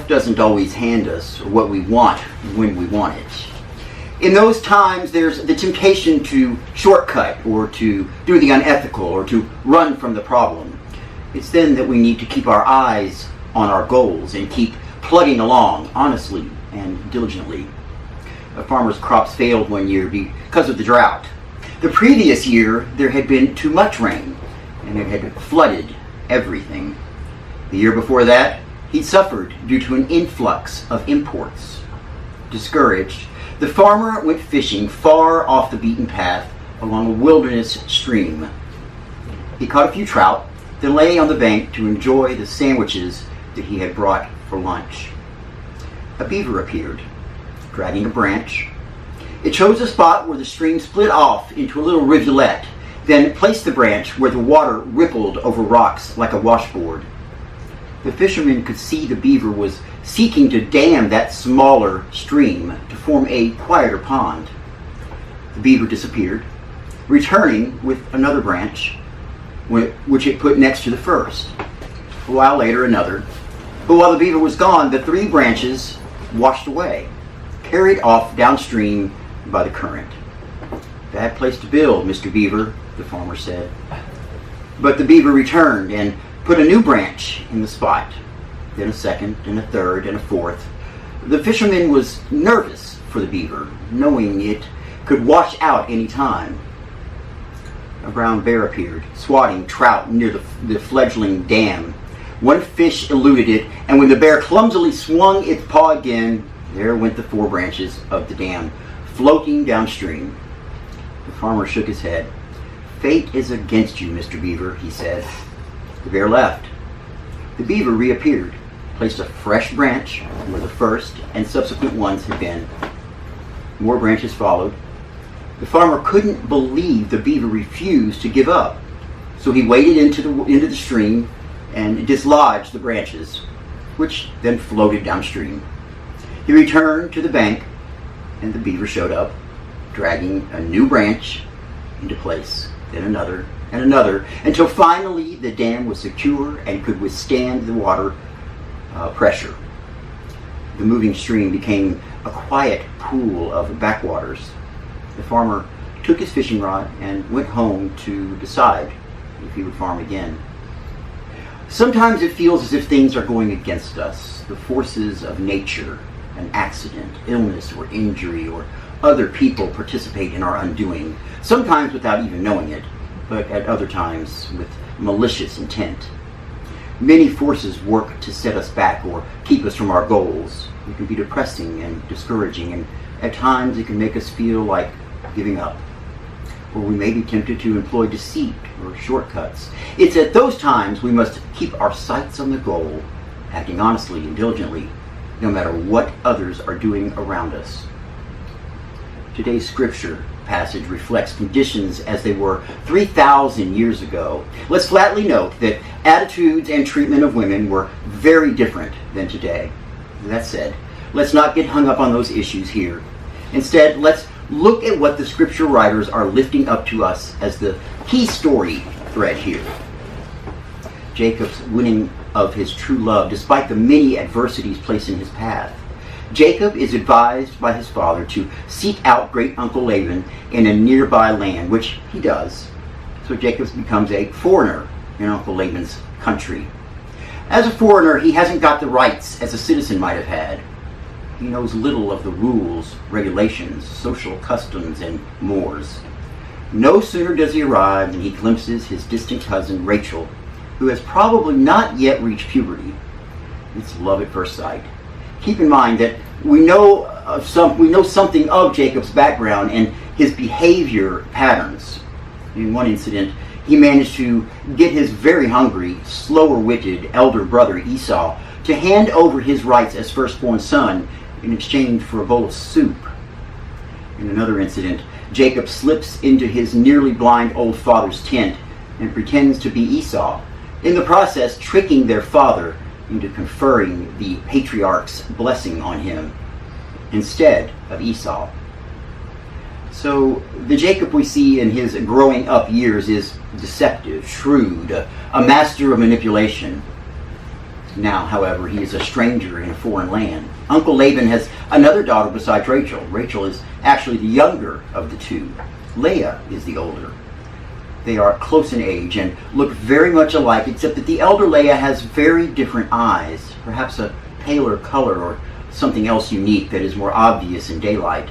life doesn't always hand us what we want when we want it. In those times, there's the temptation to shortcut or to do the unethical or to run from the problem. It's then that we need to keep our eyes on our goals and keep plugging along honestly and diligently. A farmer's crops failed one year because of the drought. The previous year, there had been too much rain, and it had flooded everything. The year before that, he'd suffered due to an influx of imports. Discouraged, the farmer went fishing far off the beaten path along a wilderness stream. He caught a few trout, then lay on the bank to enjoy the sandwiches that he had brought for lunch. A beaver appeared, dragging a branch. It chose a spot where the stream split off into a little rivulet, then placed the branch where the water rippled over rocks like a washboard. The fisherman could see the beaver was seeking to dam that smaller stream to form a quieter pond. The beaver disappeared, returning with another branch, which it put next to the first. A while later, another. But while the beaver was gone, the three branches washed away, carried off downstream by the current. Bad place to build, Mr. Beaver, the farmer said. But the beaver returned and put a new branch in the spot, then a second, and a third, and a fourth. The fisherman was nervous for the beaver, knowing it could wash out any time. A brown bear appeared, swatting trout near the fledgling dam. One fish eluded it, and when the bear clumsily swung its paw again, there went the four branches of the dam, floating downstream. The farmer shook his head. "Fate is against you, Mr. Beaver," he said. The bear left. The beaver reappeared, placed a fresh branch where the first and subsequent ones had been. More branches followed. The farmer couldn't believe the beaver refused to give up, so he waded into the stream and dislodged the branches, which then floated downstream. He returned to the bank, and the beaver showed up, dragging a new branch into place, then another and another, until finally the dam was secure and could withstand the water pressure. The moving stream became a quiet pool of backwaters. The farmer took his fishing rod and went home to decide if he would farm again. Sometimes it feels as if things are going against us, the forces of nature, an accident, illness, or injury, or other people participate in our undoing, sometimes without even knowing it, but at other times with malicious intent. Many forces work to set us back or keep us from our goals. It can be depressing and discouraging, and at times it can make us feel like giving up. Or we may be tempted to employ deceit or shortcuts. It's at those times we must keep our sights on the goal, acting honestly and diligently, no matter what others are doing around us. Today's scripture passage reflects conditions as they were 3,000 years ago. Let's flatly note that attitudes and treatment of women were very different than today. That said, let's not get hung up on those issues here. Instead, let's look at what the scripture writers are lifting up to us as the key story thread here. Jacob's winning of his true love, despite the many adversities placed in his path. Jacob is advised by his father to seek out great uncle Laban in a nearby land, which he does. So Jacob becomes a foreigner in Uncle Laban's country. As a foreigner, he hasn't got the rights as a citizen might have had. He knows little of the rules, regulations, social customs, and mores. No sooner does he arrive than he glimpses his distant cousin Rachel, who has probably not yet reached puberty. It's love at first sight. Keep in mind that we know something of Jacob's background and his behavior patterns. In one incident, he managed to get his very hungry, slower-witted elder brother Esau to hand over his rights as firstborn son in exchange for a bowl of soup. In another incident, Jacob slips into his nearly blind old father's tent and pretends to be Esau, in the process tricking their father into conferring the patriarch's blessing on him instead of Esau. So the Jacob we see in his growing up years is deceptive, shrewd, a master of manipulation. Now, however, he is a stranger in a foreign land. Uncle Laban has another daughter besides Rachel. Rachel is actually the younger of the two. Leah is the older. They are close in age and look very much alike, except that the elder Leah has very different eyes, perhaps a paler color or something else unique that is more obvious in daylight.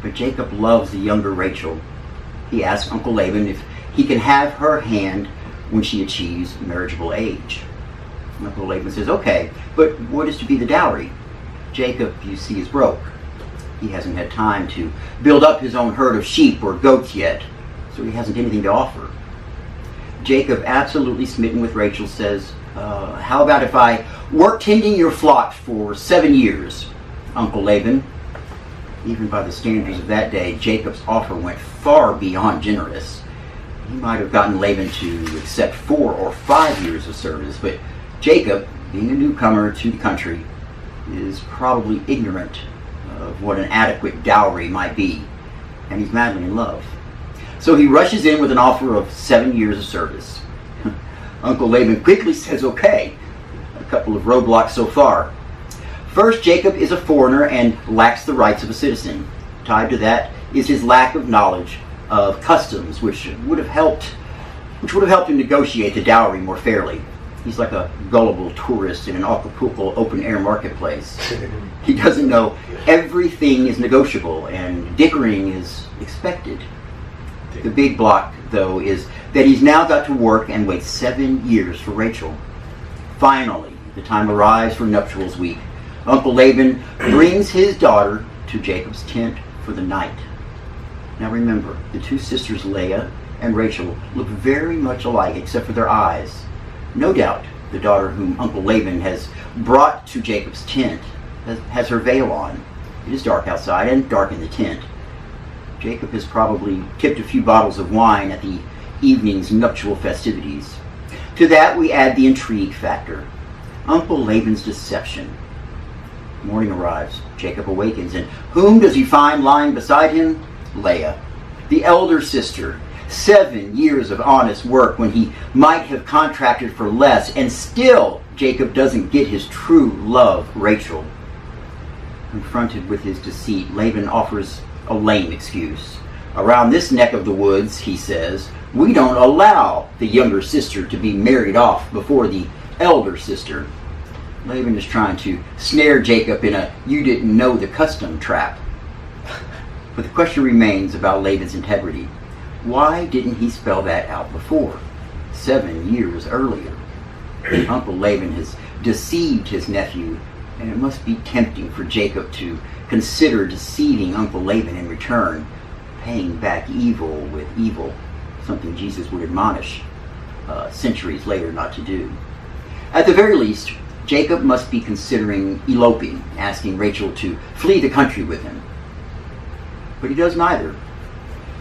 But Jacob loves the younger Rachel. He asks Uncle Laban if he can have her hand when she achieves marriageable age. Uncle Laban says, okay, but what is to be the dowry? Jacob, you see, is broke. He hasn't had time to build up his own herd of sheep or goats yet, so he hasn't anything to offer. Jacob, absolutely smitten with Rachel, says, how about if I work tending your flock for 7 years, Uncle Laban? Even by the standards of that day, Jacob's offer went far beyond generous. He might have gotten Laban to accept 4 or 5 years of service, but Jacob, being a newcomer to the country, is probably ignorant of what an adequate dowry might be, and he's madly in love. So he rushes in with an offer of 7 years of service. Uncle Laban quickly says okay. A couple of roadblocks so far. First, Jacob is a foreigner and lacks the rights of a citizen. Tied to that is his lack of knowledge of customs, which would have helped him negotiate the dowry more fairly. He's like a gullible tourist in an Acapulco open-air marketplace. He doesn't know everything is negotiable and dickering is expected. The big block, though, is that he's now got to work and wait 7 years for Rachel. Finally, the time arrives for nuptials week. Uncle Laban brings his daughter to Jacob's tent for the night. Now remember, the two sisters Leah and Rachel look very much alike except for their eyes. No doubt the daughter whom Uncle Laban has brought to Jacob's tent has her veil on. It is dark outside and dark in the tent. Jacob has probably tipped a few bottles of wine at the evening's nuptial festivities. To that we add the intrigue factor. Uncle Laban's deception. Morning arrives. Jacob awakens, and whom does he find lying beside him? Leah, the elder sister. 7 years of honest work when he might have contracted for less, and still Jacob doesn't get his true love, Rachel. Confronted with his deceit, Laban offers a lame excuse. Around this neck of the woods, he says, we don't allow the younger sister to be married off before the elder sister. Laban is trying to snare Jacob in a you didn't know the custom trap. But the question remains about Laban's integrity. Why didn't he spell that out before, 7 years earlier? Uncle Laban has deceived his nephew, and it must be tempting for Jacob to consider deceiving Uncle Laban in return, paying back evil with evil, something Jesus would admonish centuries later not to do. At the very least, Jacob must be considering eloping, asking Rachel to flee the country with him. But he does neither.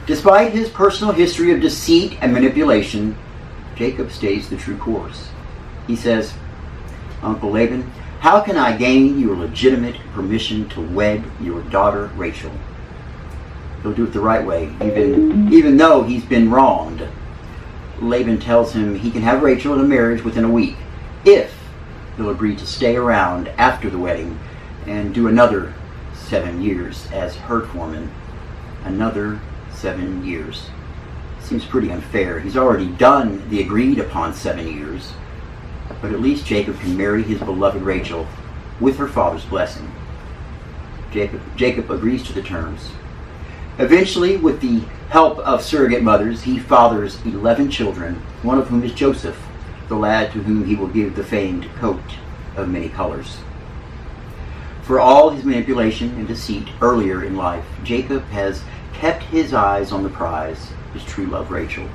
Despite his personal history of deceit and manipulation, Jacob stays the true course. He says, Uncle Laban, how can I gain your legitimate permission to wed your daughter Rachel? He'll do it the right way, even though he's been wronged. Laban tells him he can have Rachel in a marriage within a week, if he'll agree to stay around after the wedding and do another 7 years as herd foreman. Another 7 years. Seems pretty unfair. He's already done the agreed upon 7 years. But at least Jacob can marry his beloved Rachel with her father's blessing. Jacob agrees to the terms. Eventually, with the help of surrogate mothers, he fathers 11 children, one of whom is Joseph, the lad to whom he will give the famed coat of many colors. For all his manipulation and deceit earlier in life, Jacob has kept his eyes on the prize, his true love, Rachel.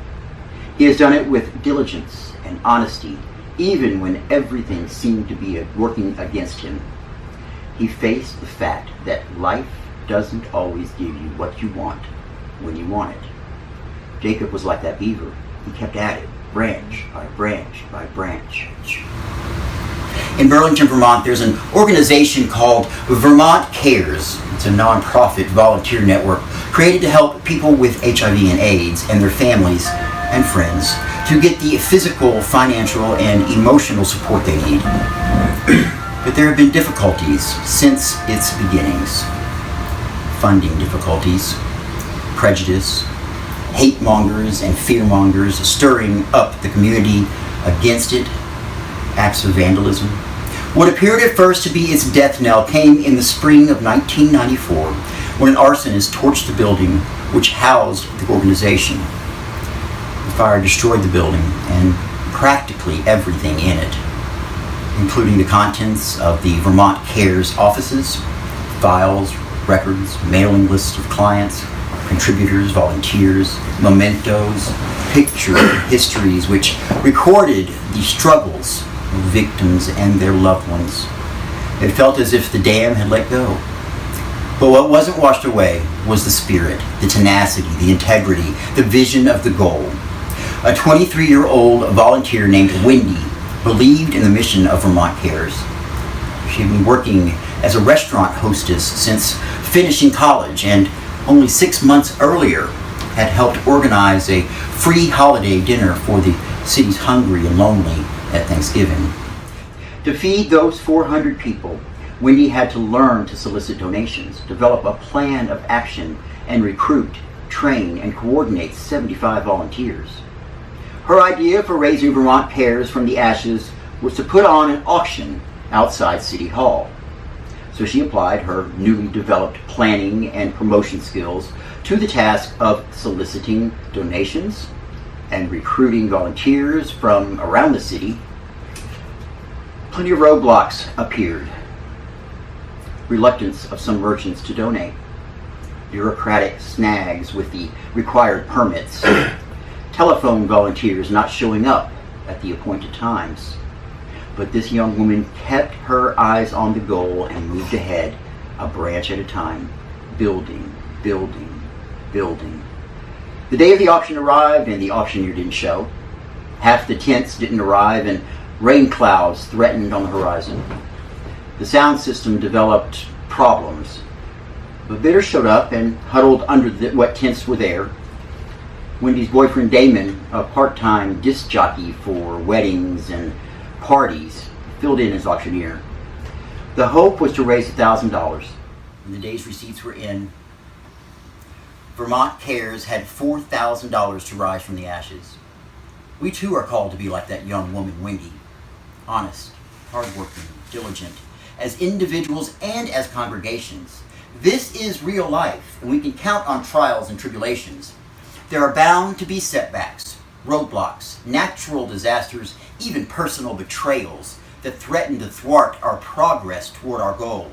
He has done it with diligence and honesty, even when everything seemed to be working against him. He faced the fact that life doesn't always give you what you want when you want it. Jacob was like that beaver. He kept at it, branch by branch by branch. In Burlington, Vermont, there's an organization called Vermont Cares. It's a nonprofit volunteer network created to help people with HIV and AIDS and their families and friends to get the physical, financial, and emotional support they need. But there have been difficulties since its beginnings. Funding difficulties, prejudice, hate mongers and fear mongers stirring up the community against it, acts of vandalism. What appeared at first to be its death knell came in the spring of 1994 when an arsonist torched the building which housed the organization. The fire destroyed the building and practically everything in it, including the contents of the Vermont Cares offices, files, records, mailing lists of clients, contributors, volunteers, mementos, picture histories which recorded the struggles of victims and their loved ones. It felt as if the dam had let go. But what wasn't washed away was the spirit, the tenacity, the integrity, the vision of the goal. A 23-year-old volunteer named Wendy believed in the mission of Vermont Cares. She had been working as a restaurant hostess since finishing college, and only 6 months earlier had helped organize a free holiday dinner for the city's hungry and lonely at Thanksgiving. To feed those 400 people, Wendy had to learn to solicit donations, develop a plan of action, and recruit, train, and coordinate 75 volunteers. Her idea for raising Vermont Cares from the ashes was to put on an auction outside City Hall. So she applied her newly developed planning and promotion skills to the task of soliciting donations and recruiting volunteers from around the city. Plenty of roadblocks appeared. Reluctance of some merchants to donate, bureaucratic snags with the required permits, telephone volunteers not showing up at the appointed times. But this young woman kept her eyes on the goal and moved ahead, a branch at a time, building, building, building. The day of the auction arrived and the auctioneer didn't show. Half the tents didn't arrive and rain clouds threatened on the horizon. The sound system developed problems. But bidders showed up and huddled under what tents were there. Wendy's boyfriend Damon, a part-time disc jockey for weddings and parties, filled in as auctioneer. The hope was to raise $1,000. When the day's receipts were in, Vermont Cares had $4,000 to rise from the ashes. We too are called to be like that young woman, Wendy. Honest, hardworking, diligent, as individuals and as congregations. This is real life, and we can count on trials and tribulations. There are bound to be setbacks, roadblocks, natural disasters, even personal betrayals that threaten to thwart our progress toward our goal.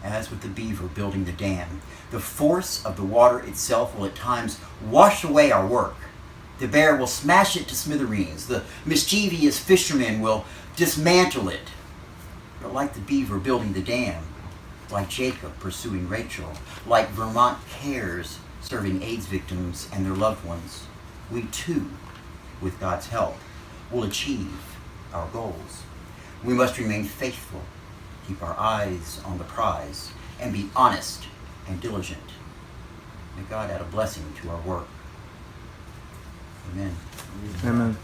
As with the beaver building the dam, the force of the water itself will at times wash away our work. The bear will smash it to smithereens. The mischievous fisherman will dismantle it. But like the beaver building the dam, like Jacob pursuing Rachel, like Vermont Cares serving AIDS victims and their loved ones, we too, with God's help, will achieve our goals. We must remain faithful, keep our eyes on the prize, and be honest and diligent. May God add a blessing to our work. Amen. Amen.